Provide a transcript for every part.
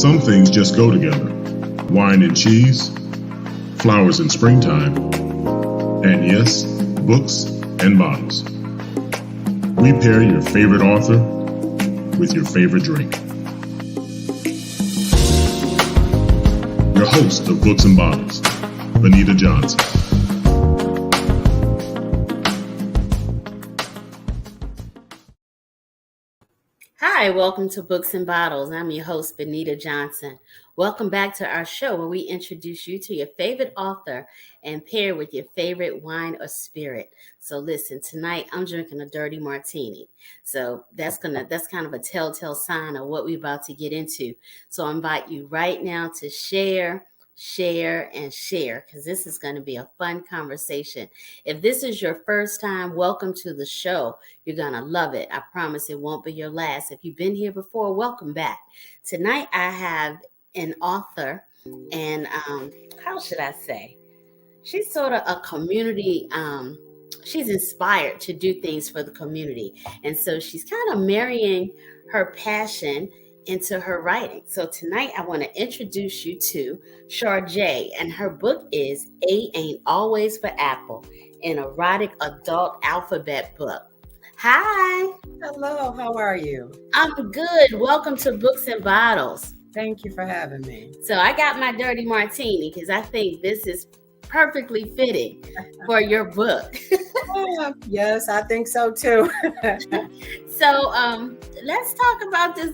Some things just go together. Wine and cheese, flowers in springtime, and yes, books and bottles. We pair your favorite author with your favorite drink. Your host of Books and Bottles, Benita Johnson. Hi, welcome to Books and Bottles. I'm your host, Benita Johnson. Welcome back to our show where we introduce you to your favorite author and pair with your favorite wine or spirit. So listen, tonight I'm drinking a dirty martini. So that's kind of a telltale sign of what we're about to get into. So I invite you right now to share, because this is going to be a fun conversation. If this is your first time, welcome to the show. You're going to love it. I promise it won't be your last. If you've been here before, welcome back. Tonight I have an author, and how should I say? She's sort of a community, she's inspired to do things for the community. And so she's kind of marrying her passion into her writing. So tonight I want to introduce you to Char Jay, and her book is A Ain't Always for Apple, an erotic adult alphabet book. Hi. Hello, how are you? I'm good. Welcome to Books and Bottles. Thank you for having me. So I got my dirty martini because I think this is perfectly fitting for your book. Yes, I think so too. So let's talk about this.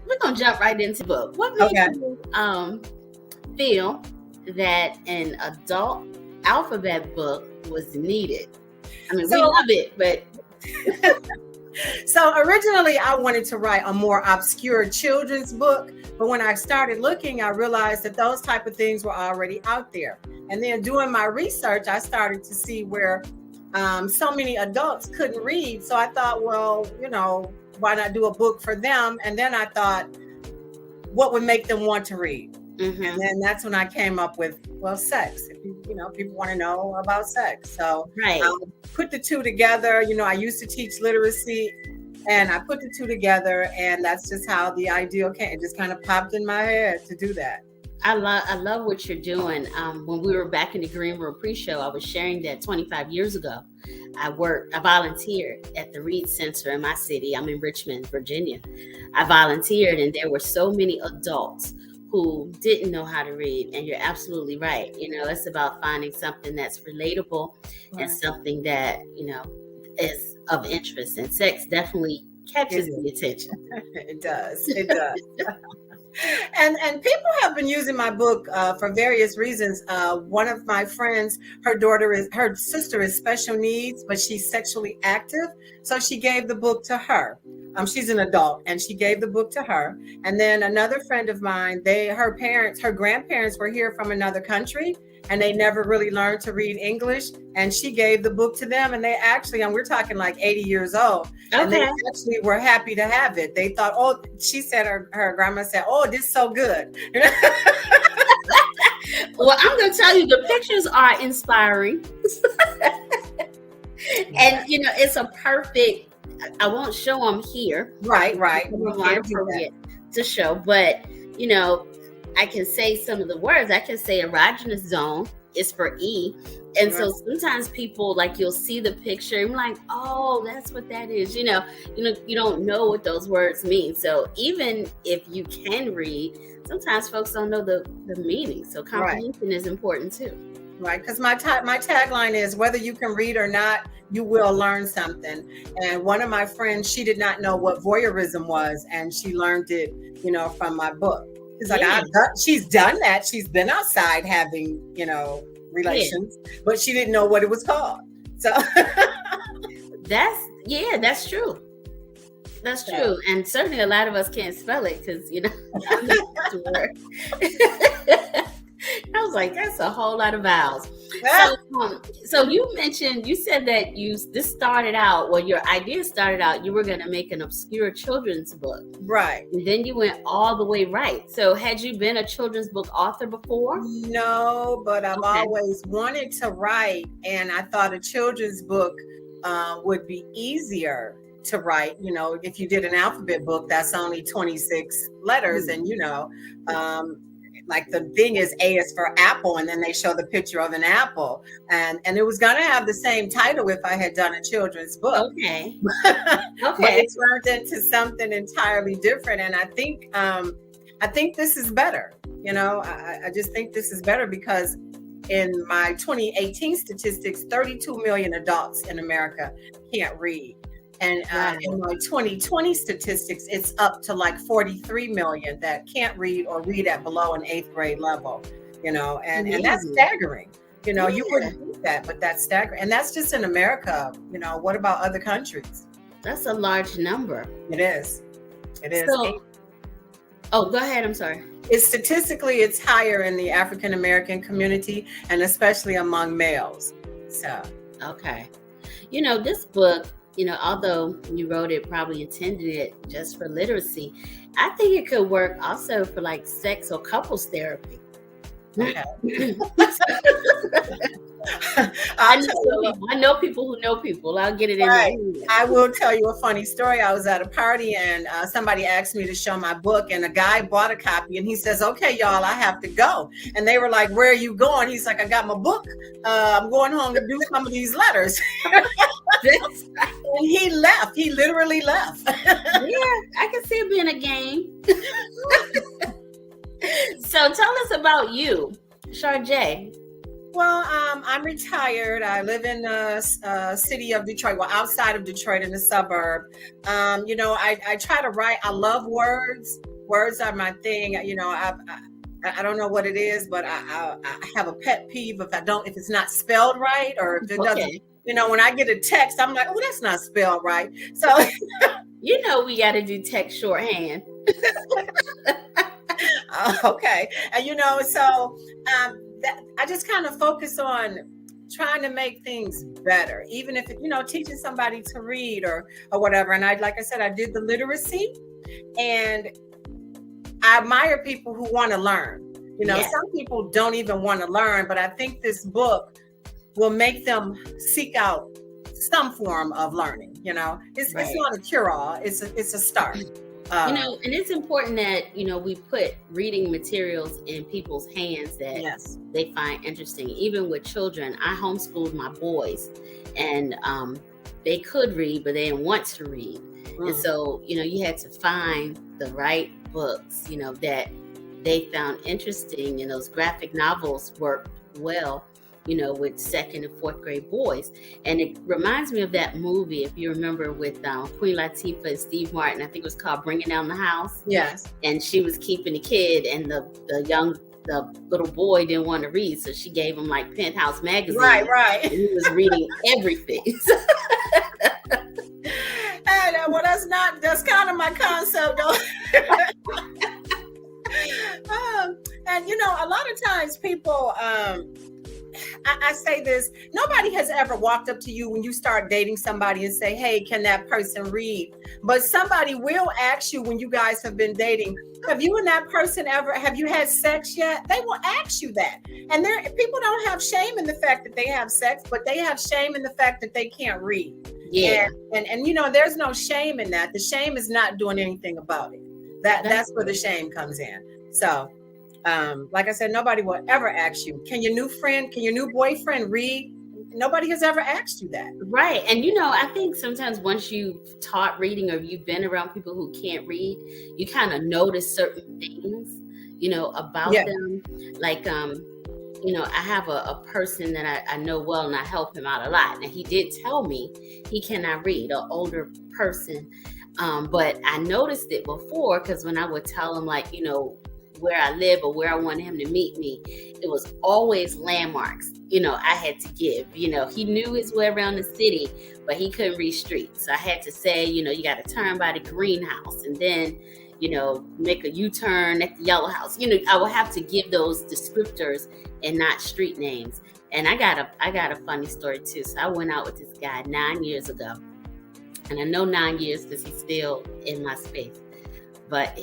We're going to jump right into the book. What made you feel that an adult alphabet book was needed? I mean, we love it, but... So originally I wanted to write a more obscure children's book, but when I started looking, I realized that those type of things were already out there. And then doing my research, I started to see where so many adults couldn't read. So I thought, well, why not do a book for them? And then I thought, what would make them want to read? Mm-hmm. And then that's when I came up with, sex. People want to know about sex. So right. I put the two together. I used to teach literacy, and I put the two together, and that's just how the idea came. It just kind of popped in my head to do that. I love what you're doing. When we were back in the Green Room pre-show, I was sharing that 25 years ago, I volunteered at the Reed Center in my city. I'm in Richmond, Virginia. I volunteered, and there were so many adults who didn't know how to read. And you're absolutely right. It's about finding something that's relatable and something that, is of interest. And sex definitely catches the attention. It does. And people have been using my book for various reasons. One of my friends, her sister is special needs, but she's sexually active. So she gave the book to her. She's an adult, and she gave the book to her. And then another friend of mine, her grandparents were here from another country, and they never really learned to read English. And she gave the book to them, and they actually, and we're talking like 80 years old, and they actually were happy to have it. They thought, she said, her grandma said, this is so good. Well, I'm going to tell you, the pictures are inspiring. And, it's a perfect, I won't show them here. Right. Appropriate to show, but, I can say some of the words. I can say erogenous zone is for E. And so sometimes people, you'll see the picture and like, that's what that is. You don't know what those words mean. So even if you can read, sometimes folks don't know the meaning. So comprehension is important too. Right, because my tagline is, whether you can read or not, you will learn something. And one of my friends, she did not know what voyeurism was, and she learned it, from my book. It's like, she's done that. She's been outside having, relations, but she didn't know what it was called. So that's true. That's true. And certainly a lot of us can't spell it because, I was like, that's a whole lot of vowels. So you said that your idea started out, you were going to make an obscure children's book. Right. And then you went all the way right. So had you been a children's book author before? No, but I've always wanted to write. And I thought a children's book would be easier to write. You know, if you did an alphabet book, that's only 26 letters. And, you know, like the thing is A is for apple, and then they show the picture of an apple. And it was going to have the same title if I had done a children's book. Okay. But it turned into something entirely different. And I think this is better. You know, I just think this is better because in my 2018 statistics, 32 million adults in America can't read. And in my 2020 statistics, it's up to like 43 million that can't read or read at below an 8th grade level, you know, and that's staggering. You know, you wouldn't think that, but that's staggering. And that's just in America. You know, what about other countries? That's a large number. It is. It is. So, oh, go ahead. I'm sorry. Statistically, it's higher in the African American community, and especially among males. So, okay. You know, this book, you know, although you wrote it, probably intended it just for literacy, I think it could work also for like sex or couples therapy. Okay. I know people who know people. I'll get it in there. I will tell you a funny story. I was at a party and somebody asked me to show my book, and a guy bought a copy and he says, "Okay, y'all, I have to go." And they were like, "Where are you going?" He's like, "I got my book. I'm going home to do some of these letters." And he left. He literally left. Yeah, I can see it being a game. So tell us about you, Char Jay. Well, I'm retired. I live in the city of Detroit, well, outside of Detroit in the suburb. You know, I try to write. I love words. Words are my thing. You know, I don't know what it is, but I have a pet peeve if it's not spelled right, or if it doesn't. You know, when I get a text, I'm like, "Oh, that's not spelled right." So, you know, we got to do text shorthand. Okay, and you know, so I just kind of focus on trying to make things better, even if, you know, teaching somebody to read or whatever. And like I said, I did the literacy, and I admire people who want to learn. You know, some people don't even want to learn, but I think this book will make them seek out some form of learning. You know, it's not a cure-all. It's a start. You know, and it's important that, you know, we put reading materials in people's hands that they find interesting. Even with children, I homeschooled my boys, and they could read, but they didn't want to read. And so, you know, you had to find the right books, you know, that they found interesting, and those graphic novels worked well, you know, with 2nd and 4th grade boys. And it reminds me of that movie, if you remember, with Queen Latifah and Steve Martin. I think it was called Bringing Down the House. Yes. And she was keeping the kid, and the little boy didn't want to read, so she gave him like Penthouse magazine. Right. And he was reading everything. And well, that's kind of my concept, though. And you know, a lot of times people, I say this, nobody has ever walked up to you when you start dating somebody and say, "Hey, can that person read?" But somebody will ask you when you guys have been dating, "Have you and that person have you had sex yet?" They will ask you that. And people don't have shame in the fact that they have sex, but they have shame in the fact that they can't read. Yeah. And you know, there's no shame in that. The shame is not doing anything about it. That's where the shame comes in. So, like I said, nobody will ever ask you, "Can your new boyfriend read?" Nobody has ever asked you that. Right. And, you know, I think sometimes once you've taught reading or you've been around people who can't read, you kind of notice certain things, you know, about them. Like, you know, I have a person that I know well, and I help him out a lot. And he did tell me he cannot read, an older person. But I noticed it before, because when I would tell him, like, you know, where I live or where I wanted him to meet me, it was always landmarks, you know, I had to give. You know, he knew his way around the city, but he couldn't read streets. So I had to say, you know, you got to turn by the greenhouse, and then, you know, make a U-turn at the yellow house. You know, I would have to give those descriptors and not street names. And I got a funny story too. So I went out with this guy 9 years ago, and I know 9 years because he's still in my space. But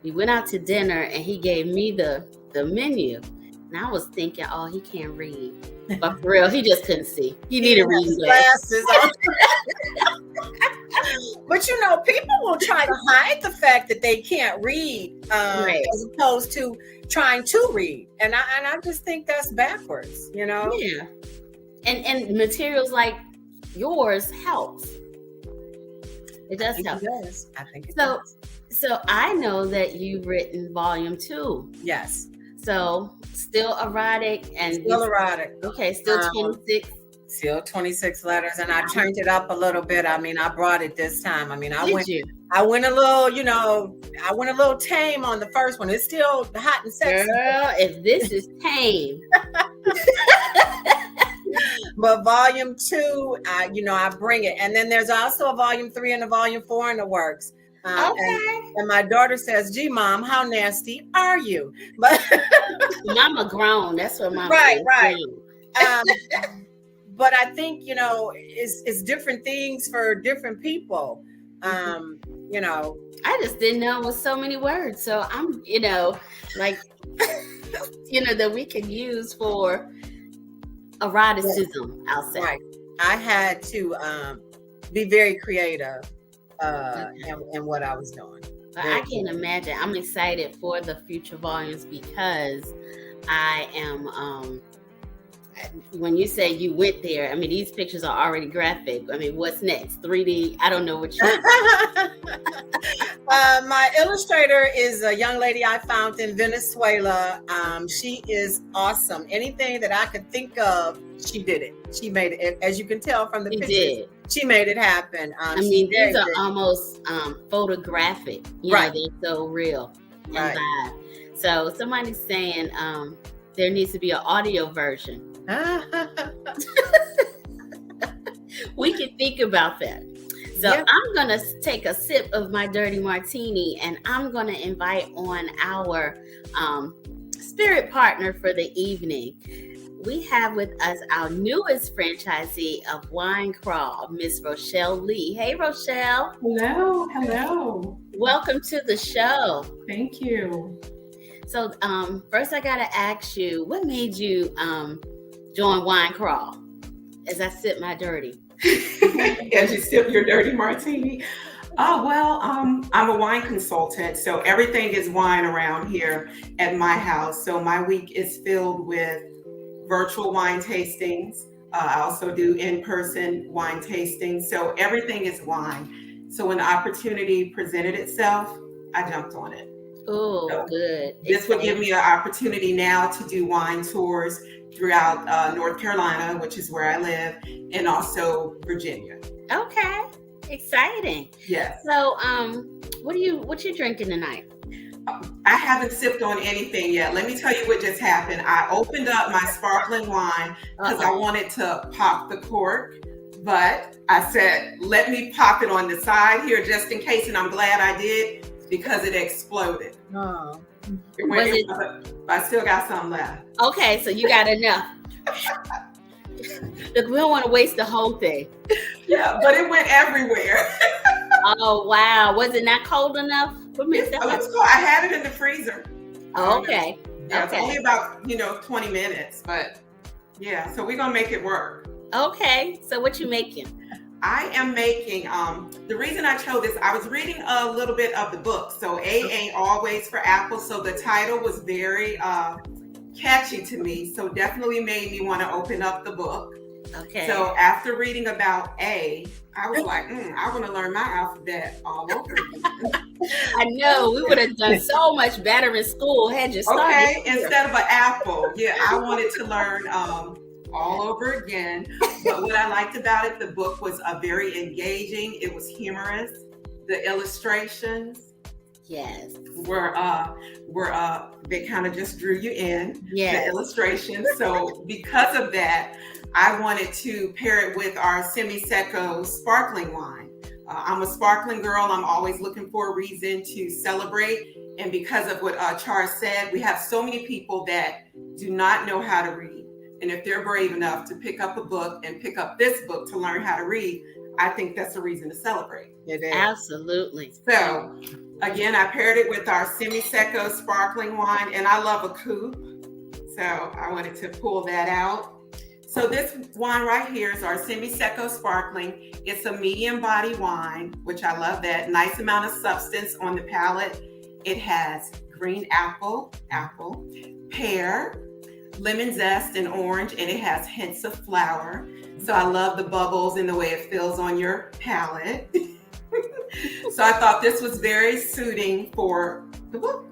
we went out to dinner, and he gave me the menu. And I was thinking, "Oh, he can't read." But for real, he just couldn't see. He needed reading glasses. But you know, people will try to hide the fact that they can't read, Right. as opposed to trying to read. And I just think that's backwards, you know? Yeah. And materials like yours helps. It I does think help. it does. I think it So does. so I know that you've written volume 2. Yes. So still erotic and Still erotic. okay, still 26. Still 26 letters, and I turned it up a little bit. I mean, I brought it this time. I mean, I Did you? went a little, you know, I went a little tame on the first one. It's still hot and sexy. Girl, if this is tame. But volume 2, I bring it. And then there's also a volume 3 and a volume 4 in the works. Okay. And my daughter says, "Gee, Mom, how nasty are you?" But Mama grown. That's what mama Right, is right. grown. But I think, you know, it's different things for different people. You know, I just didn't know it was so many words. So I'm, like, that we can use for eroticism, I'll say. right. I had to be very creative in what I was doing. I can imagine. I'm excited for the future volumes because I am, when you say you went there, I mean, these pictures are already graphic. I mean, what's next? 3D? I don't know what you My illustrator is a young lady I found in Venezuela. She is awesome. Anything that I could think of, she did it. She made it. As you can tell from the She pictures, did. she made it happen. I mean, these are good. almost photographic. Right. They're so real and Right. live. So somebody's saying there needs to be an audio version. We can think about that. So Yeah. I'm going to take a sip of my dirty martini and I'm going to invite on our spirit partner for the evening. We have with us our newest franchisee of Wine Crawl, Miss Rochelle Lee. Hey, Rochelle. Hello. Welcome to the show. Thank you. So first I got to ask you, what made you join Wine Crawl as I sip my dirty? As you sip your dirty martini. Oh, well, I'm a wine consultant, so everything is wine around here at my house. So my week is filled with virtual wine tastings. I also do in-person wine tastings. So everything is wine. So when the opportunity presented itself, I jumped on it. Oh, So good. This would give me an opportunity now to do wine tours throughout North Carolina, which is where I live, and also Virginia. Okay. Exciting. Yes. So what you drinking tonight? I haven't sipped on anything yet. Let me tell you what just happened. I opened up my sparkling wine because I wanted to pop the cork, but I said, let me pop it on the side here just in case, and I'm glad I did because it exploded. Oh. I still got some left. Okay, so you got enough. Look, we don't want to waste the whole thing. Yeah, but it went everywhere. Oh, wow. Was it not cold enough? What makes that It was cool. I had it in the freezer. Oh, okay. Yeah, Okay. It's only about 20 minutes, but yeah, so we're gonna make it work. Okay. So what you making? I am making, the reason I chose this, I was reading a little bit of the book. So A ain't always for Apple. So the title was very catchy to me. So definitely made me want to open up the book. Okay. So after reading about A, I was like, I want to learn my alphabet all over again. I know we would have done so much better in school had you started. Okay, here. instead of an apple. Yeah, I wanted to learn all over again. But what I liked about it, the book was very engaging. It was humorous. The illustrations Yes. were they kind of just drew you in. Yes. The illustrations. So because of that, I wanted to pair it with our semisecco sparkling wine. I'm a sparkling girl. I'm always looking for a reason to celebrate. And because of what Char said, we have so many people that do not know how to read. And if they're brave enough to pick up a book and pick up this book to learn how to read, I think that's a reason to celebrate. It is. Absolutely. So again, I paired it with our semisecco sparkling wine, and I love a coupe. So I wanted to pull that out. So this wine right here is our semisecco sparkling. It's a medium body wine, which I love that. Nice amount of substance on the palate. It has green apple, pear, lemon zest, and orange, and it has hints of flower. So I love the bubbles and the way it feels on your palate. So I thought this was very suiting for the book.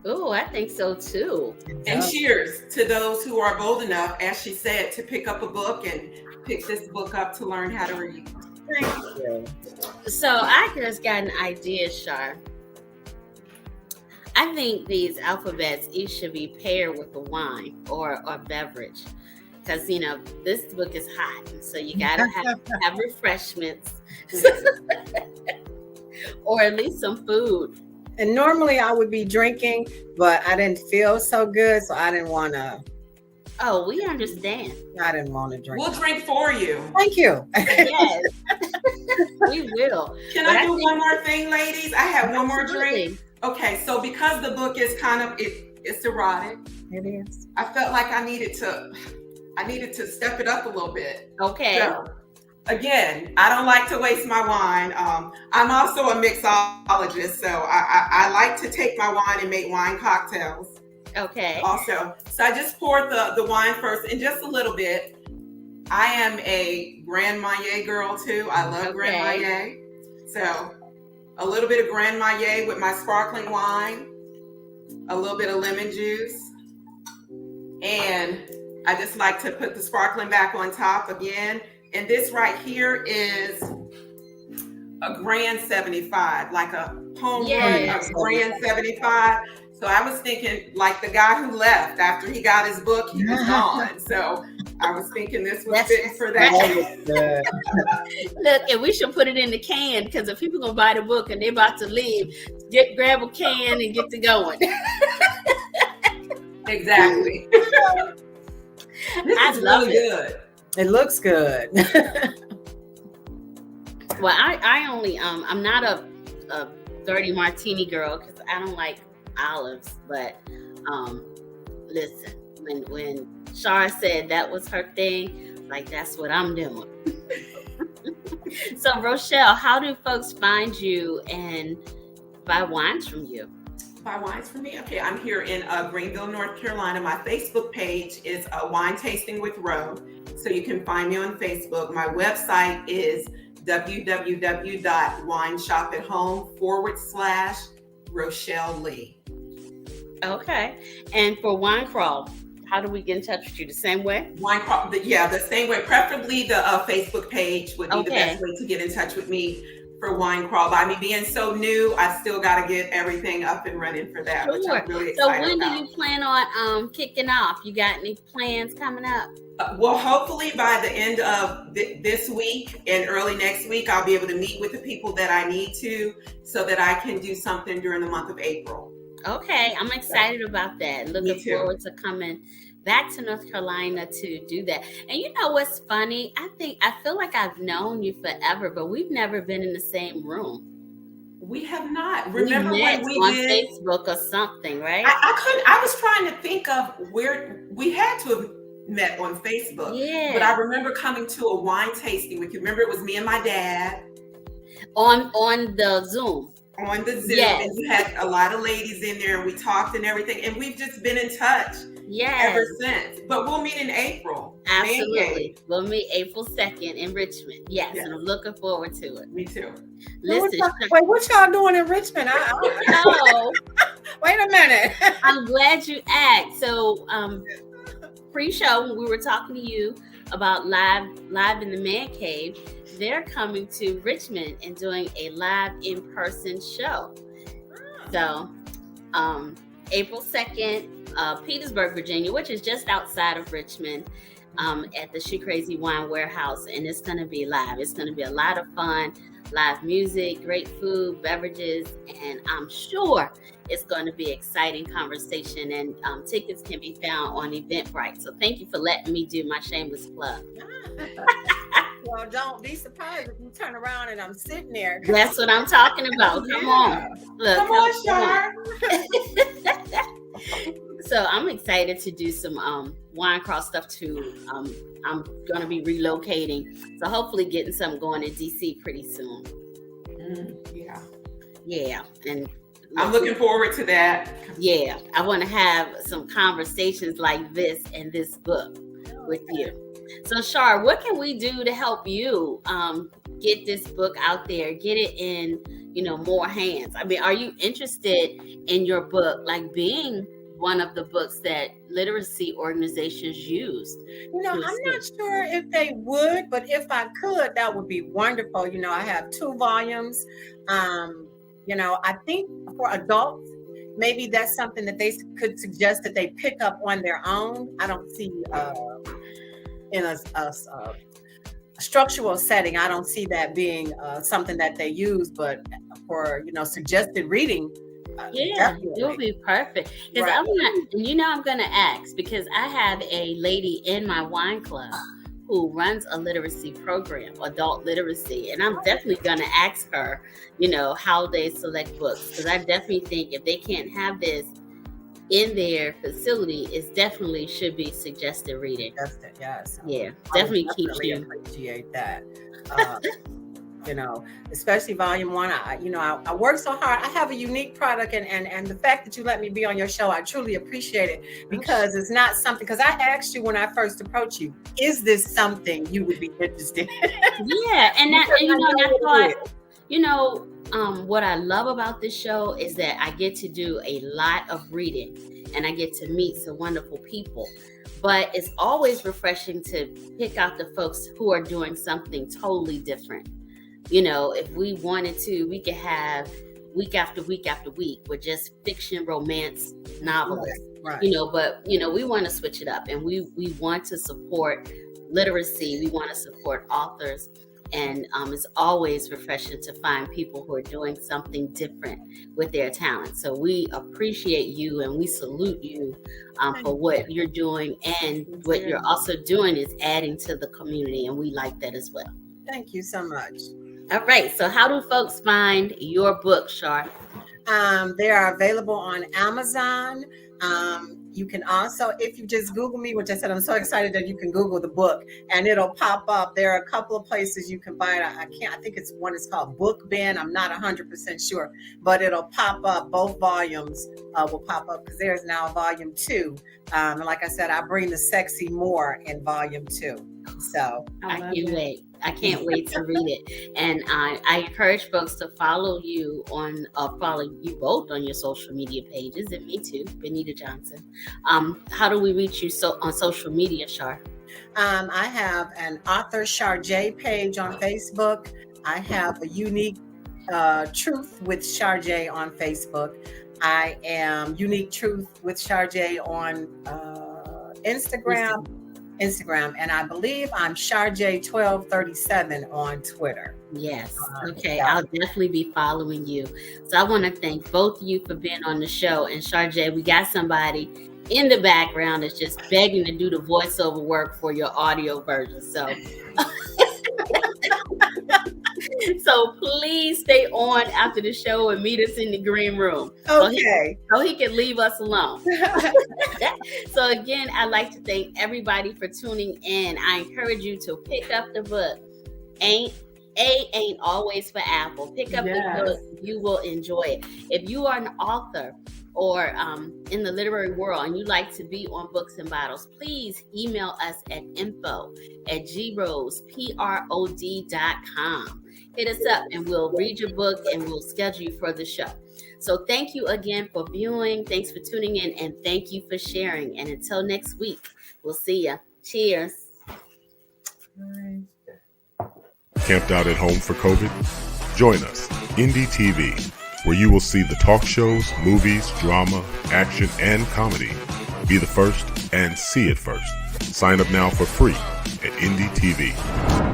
Oh, I think so too. And cheers to those who are bold enough, as she said, to pick up a book and pick this book up to learn how to read. Thank you. So I just got an idea, Char. I think these alphabets each should be paired with a wine or a beverage. Because, you know, this book is hot. So you got to have refreshments. Or at least some food. And normally I would be drinking, but I didn't feel so good, so I didn't want to. Oh, we understand. I didn't want to drink. We'll drink for you. Thank you. Yes, we will. Can I do one more thing, ladies? I have one more drink. Absolutely. Okay, so because the book is kind of it's erotic, It is. I felt like I needed to step it up a little bit. Okay. So, again, I don't like to waste my wine. I'm also a mixologist, so I like to take my wine and make wine cocktails. Okay. Also, so I just poured the wine first in just a little bit. I am a Grand Marnier girl too. I love Grand Marnier. So a little bit of Grand Marnier with my sparkling wine, a little bit of lemon juice, and I just like to put the sparkling back on top again. And this right here is a Grand 75, like a home run, a Grand 75. So I was thinking, like the guy who left after he got his book, he was gone. So I was thinking this was fitting for that. Look, and we should put it in the can, because if people gonna buy the book and they're about to leave, grab a can and get to going. Exactly. I love really it. good. It looks good. Well, I only I'm not a dirty martini girl because I don't like olives. But listen, when Char said that was her thing, like that's what I'm doing. So Rochelle, how do folks find you and buy wines from you? Buy wines from me? Okay, I'm here in Greenville, North Carolina. My Facebook page is Wine Tasting with Ro. So you can find me on Facebook. My website is www.wineshopathome.com/Rochelle Lee. Okay. And for Wine Crawl, how do we get in touch with you? The same way? Wine Crawl, the same way. Preferably the Facebook page would be the best way to get in touch with me for Wine Crawl. By me being so new, I still got to get everything up and running for that, which I'm really excited So when about. do you plan on kicking off? You got any plans coming up? Well, hopefully by the end of this week and early next week, I'll be able to meet with the people that I need to so that I can do something during the month of April. Okay, I'm excited about that. Looking forward to coming back to North Carolina to do that. And you know what's funny? I feel like I've known you forever, but we've never been in the same room. We have not. Remember we met when we on did Facebook or something, right? I was trying to think of where we had to have met on Facebook. Yeah. But I remember coming to a wine tasting with you. Remember, it was me and my dad. On the Zoom. On the Zoom. Yes. And you had a lot of ladies in there and we talked and everything. And we've just been in touch ever since. But we'll meet in April. Absolutely. We'll meet April 2nd in Richmond. Yes. And I'm looking forward to it. Me too. Listen. Wait, what y'all doing in Richmond? I don't know. Wait a minute. I'm glad you asked. So pre-show, when we were talking to you about live in the man cave, they're coming to Richmond and doing a live in-person show. So April 2nd, Petersburg, Virginia, which is just outside of Richmond, at the She Crazy Wine Warehouse, and it's going to be live. It's going to be a lot of fun, live music, great food, beverages, and I'm sure it's going to be exciting conversation, and tickets can be found on Eventbrite. So thank you for letting me do my shameless plug. Well, don't be surprised if you turn around and I'm sitting there. That's what I'm talking about. Come on. Look, come on, Char. So I'm excited to do some wine cross stuff too. I'm going to be relocating, so hopefully getting something going in DC pretty soon. Yeah. Yeah, and I'm looking forward to that. Yeah, I want to have some conversations like this and this book with you. So, Char, what can we do to help you get this book out there, get it in, more hands? I mean, are you interested in your book, like being one of the books that literacy organizations use? I'm not sure if they would, but if I could, that would be wonderful. I have 2 volumes. I think for adults, maybe that's something that they could suggest that they pick up on their own. I don't see in a structural setting, I don't see that being something that they use, but for suggested reading. Yeah, it would be perfect. Because Right. I'm gonna ask, because I have a lady in my wine club who runs a literacy program, adult literacy, and I'm definitely gonna ask her, how they select books, because I definitely think if they can't have this in their facility, it definitely should be suggested reading. Suggested, yes. Yeah, I definitely would keeps you. appreciate that. Especially volume 1. I work so hard. I have a unique product, and the fact that you let me be on your show, I truly appreciate it, because it's not something, because I asked you when I first approached you, is this something you would be interested in? Yeah, and I thought, what I love about this show is that I get to do a lot of reading and I get to meet some wonderful people. But it's always refreshing to pick out the folks who are doing something totally different. If we wanted to, we could have week after week after week with just fiction, romance novelists. Right. But we want to switch it up, and we want to support literacy. We want to support authors. And it's always refreshing to find people who are doing something different with their talent. So we appreciate you and we salute you for what you're doing. And what you're also doing is adding to the community. And we like that as well. Thank you so much. All right. So how do folks find your book, Char? They are available on Amazon. You can also, if you just Google me, which I said, I'm so excited that you can Google the book and it'll pop up. There are a couple of places you can buy it. I think one is called Book Bin. I'm not 100% sure, but it'll pop up. Both volumes will pop up, because there's now volume 2. And like I said, I bring the sexy more in volume 2. So I can't wait to read it. And I encourage folks to follow you follow you both on your social media pages, and me too, Benita Johnson. How do we reach you on social media, Char? I have an author Char Jay page on Facebook. I have a unique truth with Char Jay on Facebook. I am Unique Truth with Char Jay on Instagram, and I believe I'm Char Jay 1237 on Twitter. Yes. Okay. I'll definitely be following you. So I want to thank both of you for being on the show. And Char Jay, we got somebody in the background that's just begging to do the voiceover work for your audio version. So so please stay on after the show and meet us in the green room. Okay. So he can leave us alone. So again, I'd like to thank everybody for tuning in. I encourage you to pick up the book. Ain't always for Apple. Pick up the book. You will enjoy it. If you are an author or in the literary world and you'd like to be on Books and Bottles, please email us at info@grosprod.com. Hit us up and we'll read your book and we'll schedule you for the show. So thank you again for viewing. Thanks for tuning in, and thank you for sharing. And until next week, we'll see ya. Cheers. Camped out at home for COVID? Join us, Indie TV, where you will see the talk shows, movies, drama, action, and comedy. Be the first and see it first. Sign up now for free at Indie TV.